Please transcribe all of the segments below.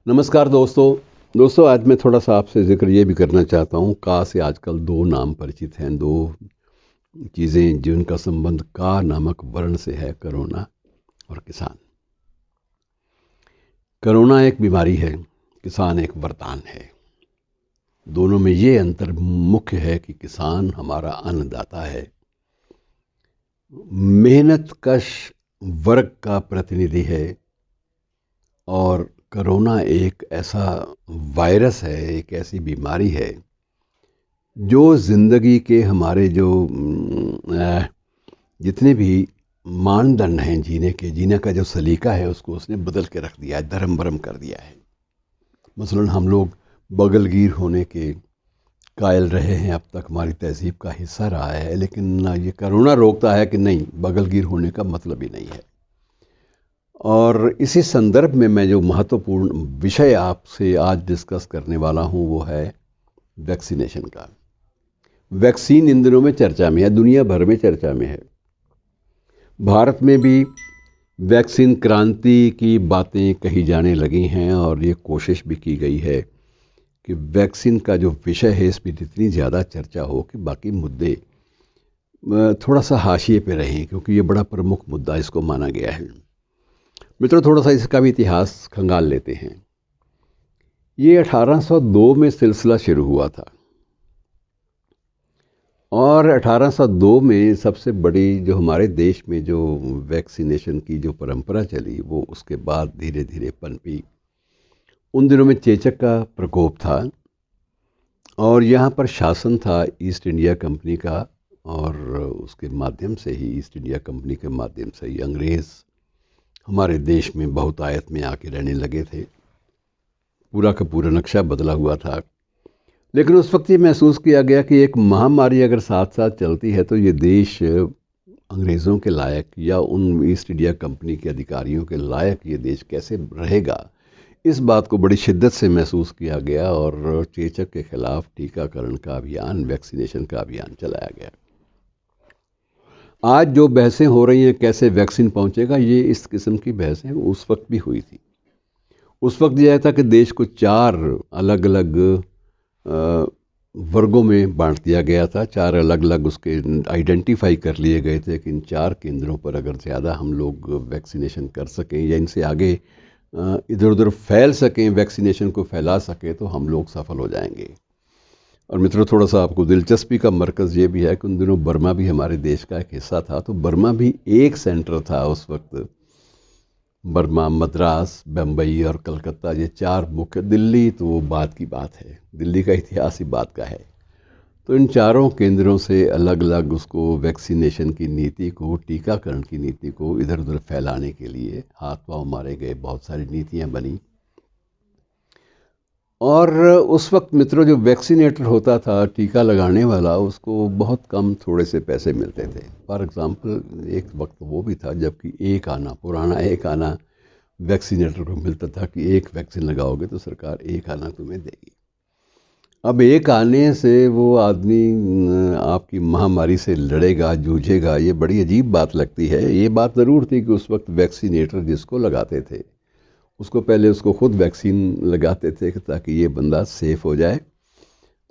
नमस्कार दोस्तों आज मैं थोड़ा सा आपसे जिक्र ये भी करना चाहता हूँ। का से आजकल दो नाम परिचित हैं, दो चीज़ें जिनका संबंध का नामक वर्ण से है, कोरोना और किसान। कोरोना एक बीमारी है, किसान एक वरदान है। दोनों में ये अंतर मुख्य है कि किसान हमारा अन्नदाता है, मेहनत कश वर्ग का प्रतिनिधि है, और कोरोना एक ऐसा वायरस है, एक ऐसी बीमारी है जो ज़िंदगी के हमारे जो जितने भी मानदंड हैं जीने का जो सलीका है, उसको उसने बदल के रख दिया है, धर्म भरम कर दिया है। मसलन हम लोग बगलगीर होने के कायल रहे हैं, अब तक हमारी तहजीब का हिस्सा रहा है, लेकिन ये कोरोना रोकता है कि नहीं, बगलगीर होने का मतलब ही नहीं है। और इसी संदर्भ में मैं जो महत्वपूर्ण विषय आपसे आज डिस्कस करने वाला हूँ वो है वैक्सीनेशन का। वैक्सीन इन दिनों में चर्चा में है, दुनिया भर में चर्चा में है। भारत में भी वैक्सीन क्रांति की बातें कही जाने लगी हैं और ये कोशिश भी की गई है कि वैक्सीन का जो विषय है इस पर इतनी ज़्यादा चर्चा हो कि बाकी मुद्दे थोड़ा सा हाशिए पे रहें, क्योंकि ये बड़ा प्रमुख मुद्दा इसको माना गया है। मित्रों, थोड़ा सा इसका भी इतिहास खंगाल लेते हैं। ये 1802 में सिलसिला शुरू हुआ था और 1802 में सबसे बड़ी जो हमारे देश में जो वैक्सीनेशन की जो परंपरा चली, वो उसके बाद धीरे धीरे पनपी। उन दिनों में चेचक का प्रकोप था और यहाँ पर शासन था ईस्ट इंडिया कंपनी का, और उसके माध्यम से ही, ईस्ट इंडिया कंपनी के माध्यम से ही अंग्रेज़ हमारे देश में बहुतायत में आके रहने लगे थे। पूरा का पूरा नक्शा बदला हुआ था। लेकिन उस वक्त ये महसूस किया गया कि एक महामारी अगर साथ साथ चलती है तो ये देश अंग्रेज़ों के लायक या उन ईस्ट इंडिया कंपनी के अधिकारियों के लायक ये देश कैसे रहेगा, इस बात को बड़ी शिद्दत से महसूस किया गया और चेचक के खिलाफ टीकाकरण का अभियान, वैक्सीनेशन का अभियान चलाया गया। आज जो बहसें हो रही हैं कैसे वैक्सीन पहुंचेगा, ये इस किस्म की बहसें उस वक्त भी हुई थी। उस वक्त यह था कि देश को 4 अलग अलग वर्गों में बांट दिया गया था। 4 अलग अलग उसके आइडेंटिफाई कर लिए गए थे कि इन 4 केंद्रों पर अगर ज़्यादा हम लोग वैक्सीनेशन कर सकें या इनसे आगे इधर उधर फैल सकें, वैक्सीनेशन को फैला सकें, तो हम लोग सफल हो जाएंगे। और मित्रों, थोड़ा सा आपको दिलचस्पी का मरकज़ ये भी है कि उन दिनों बर्मा भी हमारे देश का एक हिस्सा था, तो बर्मा भी एक सेंटर था उस वक्त। बर्मा, मद्रास, बम्बई और कलकत्ता, ये 4 मुख्य, दिल्ली तो वो बात की बात है, दिल्ली का इतिहास ही बात का है। तो इन 4 केंद्रों से अलग अलग उसको वैक्सीनेशन की नीति को, टीकाकरण की नीति को इधर उधर फैलाने के लिए हाथ पांव मारे गए, बहुत सारी नीतियां बनी। और उस वक्त मित्रों जो वैक्सीनेटर होता था, टीका लगाने वाला, उसको बहुत कम थोड़े से पैसे मिलते थे। फॉर एग्ज़ाम्पल, एक वक्त वो भी था जबकि पुराना एक आना वैक्सीनेटर को मिलता था कि एक वैक्सीन लगाओगे तो सरकार 1 आना तुम्हें देगी। अब 1 आने से वो आदमी आपकी महामारी से लड़ेगा, जूझेगा, ये बड़ी अजीब बात लगती है। ये बात ज़रूर थी कि उस वक्त वैक्सीनेटर जिसको लगाते थे उसको पहले उसको खुद वैक्सीन लगाते थे ताकि ये बंदा सेफ हो जाए,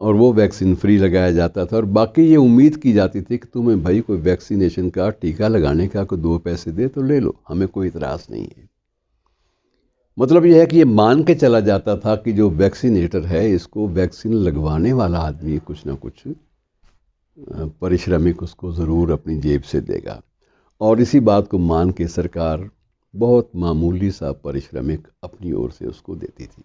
और वो वैक्सीन फ्री लगाया जाता था। और बाकी ये उम्मीद की जाती थी कि तुम्हें भाई कोई वैक्सीनेशन का, टीका लगाने का कोई 2 पैसे दे तो ले लो, हमें कोई इतराज़ नहीं है। मतलब यह है कि ये मान के चला जाता था कि जो वैक्सीनेटर है, इसको वैक्सीन लगवाने वाला आदमी कुछ ना कुछ पारिश्रमिक उसको ज़रूर अपनी जेब से देगा, और इसी बात को मान के सरकार बहुत मामूली सा पारिश्रमिक अपनी ओर से उसको देती थी।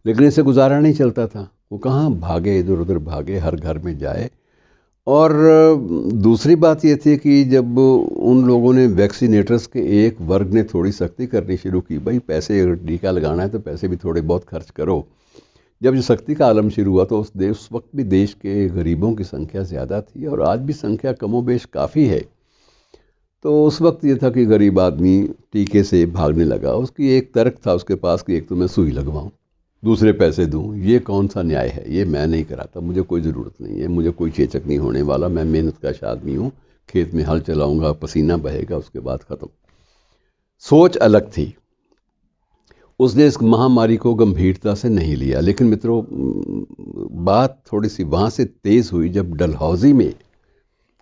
लेकिन इससे गुजारा नहीं चलता था। वो कहाँ भागे, इधर उधर भागे, हर घर में जाए। और दूसरी बात ये थी कि जब उन लोगों ने, वैक्सीनेटर्स के एक वर्ग ने थोड़ी सख्ती करनी शुरू की, भाई पैसे, अगर टीका लगाना है तो पैसे भी थोड़े बहुत खर्च करो। जब ये सख्ती का आलम शुरू हुआ तो उस वक्त भी देश के गरीबों की संख्या ज़्यादा थी, और आज भी संख्या कमोबेश काफ़ी है। तो उस वक्त ये था कि गरीब आदमी टीके से भागने लगा। उसकी एक तर्क था उसके पास कि एक तो मैं सुई लगवाऊं, दूसरे पैसे दूं। ये कौन सा न्याय है? ये मैं नहीं कराता, मुझे कोई ज़रूरत नहीं है, मुझे कोई चेचक नहीं होने वाला, मैं मेहनत कश आदमी हूँ, खेत में हल चलाऊंगा, पसीना बहेगा, उसके बाद ख़त्म। सोच अलग थी। उसने इस महामारी को गंभीरता से नहीं लिया। लेकिन मित्रों, बात थोड़ी सी वहाँ से तेज़ हुई जब डलहौजी में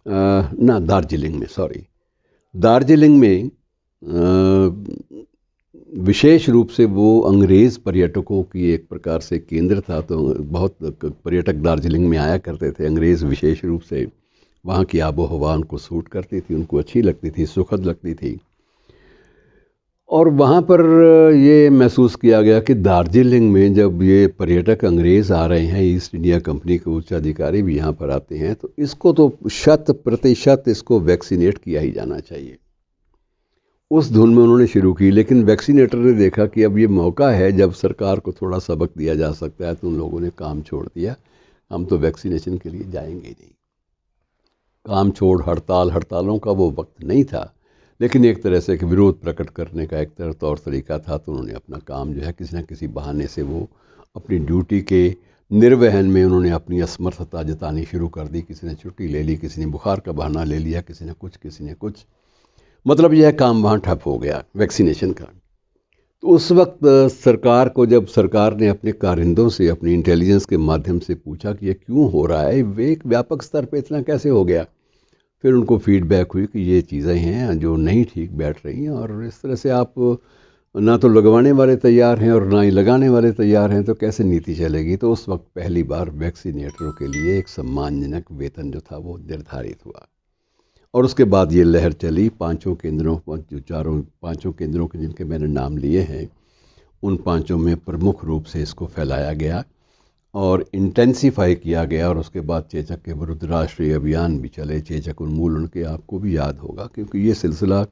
ना दार्जिलिंग में, सॉरी, दार्जिलिंग में विशेष रूप से वो अंग्रेज़ पर्यटकों की एक प्रकार से केंद्र था। तो बहुत पर्यटक दार्जिलिंग में आया करते थे। अंग्रेज़ विशेष रूप से वहाँ की आबो हवा उनको सूट करती थी, उनको अच्छी लगती थी, सुखद लगती थी। और वहाँ पर ये महसूस किया गया कि दार्जिलिंग में जब ये पर्यटक अंग्रेज़ आ रहे हैं, ईस्ट इंडिया कंपनी के उच्च अधिकारी भी यहाँ पर आते हैं, तो इसको तो 100% इसको वैक्सीनेट किया ही जाना चाहिए। उस धुन में उन्होंने शुरू की। लेकिन वैक्सीनेटर ने देखा कि अब ये मौका है जब सरकार को थोड़ा सबक दिया जा सकता है, तो उन लोगों ने काम छोड़ दिया। हम तो वैक्सीनेशन के लिए जाएंगे ही नहीं। काम छोड़ हड़तालों का वो वक्त नहीं था, लेकिन एक तरह से विरोध प्रकट करने का एक तौर तरीका था। तो उन्होंने अपना काम जो है किसी न किसी बहाने से वो अपनी ड्यूटी के निर्वहन में उन्होंने अपनी असमर्थता जतानी शुरू कर दी। किसी ने छुट्टी ले ली, किसी ने बुखार का बहाना ले लिया, किसी ने कुछ। मतलब यह काम वहाँ ठप हो गया वैक्सीनेशन का। तो उस वक्त सरकार को, जब सरकार ने अपने कारिंदों से, अपनी इंटेलिजेंस के माध्यम से पूछा कि ये क्यों हो रहा है, वे एक व्यापक स्तर पे इतना कैसे हो गया, फिर उनको फीडबैक हुई कि ये चीज़ें हैं जो नहीं ठीक बैठ रही हैं। और इस तरह से आप ना तो लगवाने वाले तैयार हैं और ना ही लगाने वाले तैयार हैं, तो कैसे नीति चलेगी। तो उस वक्त पहली बार वैक्सीनेटरों के लिए एक सम्मानजनक वेतन जो था वो निर्धारित हुआ। और उसके बाद ये लहर चली। पांचों केंद्रों, पांचों केंद्रों के जिनके मैंने नाम लिए हैं, उन पांचों में प्रमुख रूप से इसको फैलाया गया और इंटेंसिफाई किया गया। और उसके बाद चेचक के विरुद्ध राष्ट्रीय अभियान भी चले, चेचक उन्मूलन के, आपको भी याद होगा, क्योंकि ये सिलसिला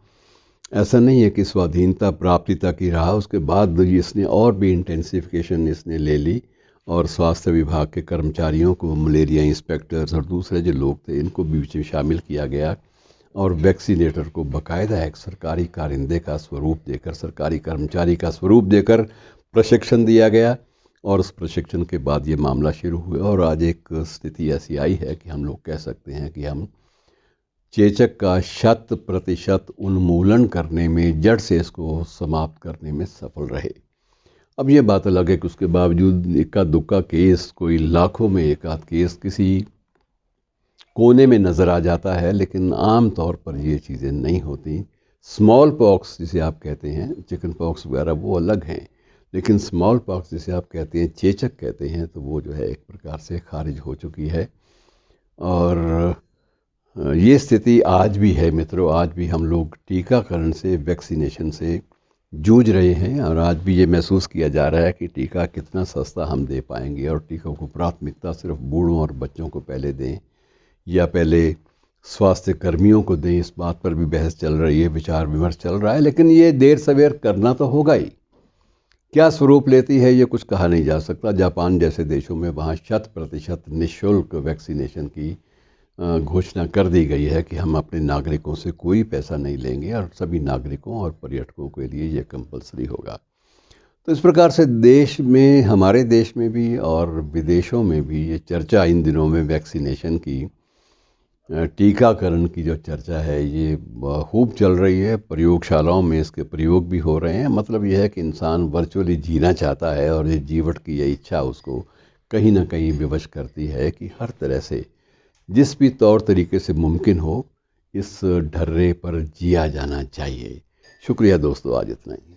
ऐसा नहीं है कि स्वाधीनता प्राप्ति तक ही रहा। उसके बाद इसने और भी इंटेंसिफिकेशन इसने ले ली और स्वास्थ्य विभाग के कर्मचारियों को, मलेरिया इंस्पेक्टर्स और दूसरे जो लोग थे, इनको भी बीच में शामिल किया गया। और वैक्सीनेटर को बाकायदा एक सरकारी कारिंदे का स्वरूप देकर, सरकारी कर्मचारी का स्वरूप देकर प्रशिक्षण दिया गया। और उस प्रशिक्षण के बाद ये मामला शुरू हुआ और आज एक स्थिति ऐसी आई है कि हम लोग कह सकते हैं कि हम चेचक का 100% उन्मूलन करने में, जड़ से इसको समाप्त करने में सफल रहे। अब ये बात अलग है कि उसके बावजूद इक्का दुक्का केस, कोई लाखों में एक आध केस किसी कोने में नज़र आ जाता है, लेकिन आम तौर पर ये चीज़ें नहीं होती। स्मॉल पॉक्स जिसे आप कहते हैं, चिकन पॉक्स वगैरह, वो अलग हैं। लेकिन स्मॉल पॉक्स जिसे आप कहते हैं, चेचक कहते हैं, तो वो जो है एक प्रकार से खारिज हो चुकी है। और ये स्थिति आज भी है मित्रों। आज भी हम लोग टीकाकरण से, वैक्सीनेशन से जूझ रहे हैं। और आज भी ये महसूस किया जा रहा है कि टीका कितना सस्ता हम दे पाएंगे, और टीकों को प्राथमिकता सिर्फ बूढ़ों और बच्चों को पहले दें या पहले स्वास्थ्य कर्मियों को दें। इस बात पर भी बहस चल रही है, विचार विमर्श चल रहा है। लेकिन ये देर सवेर करना तो होगा ही। क्या स्वरूप लेती है ये कुछ कहा नहीं जा सकता। जापान जैसे देशों में वहाँ 100% निःशुल्क वैक्सीनेशन की घोषणा कर दी गई है कि हम अपने नागरिकों से कोई पैसा नहीं लेंगे और सभी नागरिकों और पर्यटकों के लिए ये कंपलसरी होगा। तो इस प्रकार से देश में, हमारे देश में भी और विदेशों में भी ये चर्चा इन दिनों में वैक्सीनेशन की, टीकाकरण की जो चर्चा है, ये खूब चल रही है। प्रयोगशालाओं में इसके प्रयोग भी हो रहे हैं। मतलब यह है कि इंसान वर्चुअली जीना चाहता है और ये जीवट की ये इच्छा उसको कहीं ना कहीं विवश करती है कि हर तरह से, जिस भी तौर तरीके से मुमकिन हो, इस ढर्रे पर जिया जाना चाहिए। शुक्रिया दोस्तों, आज इतना ही।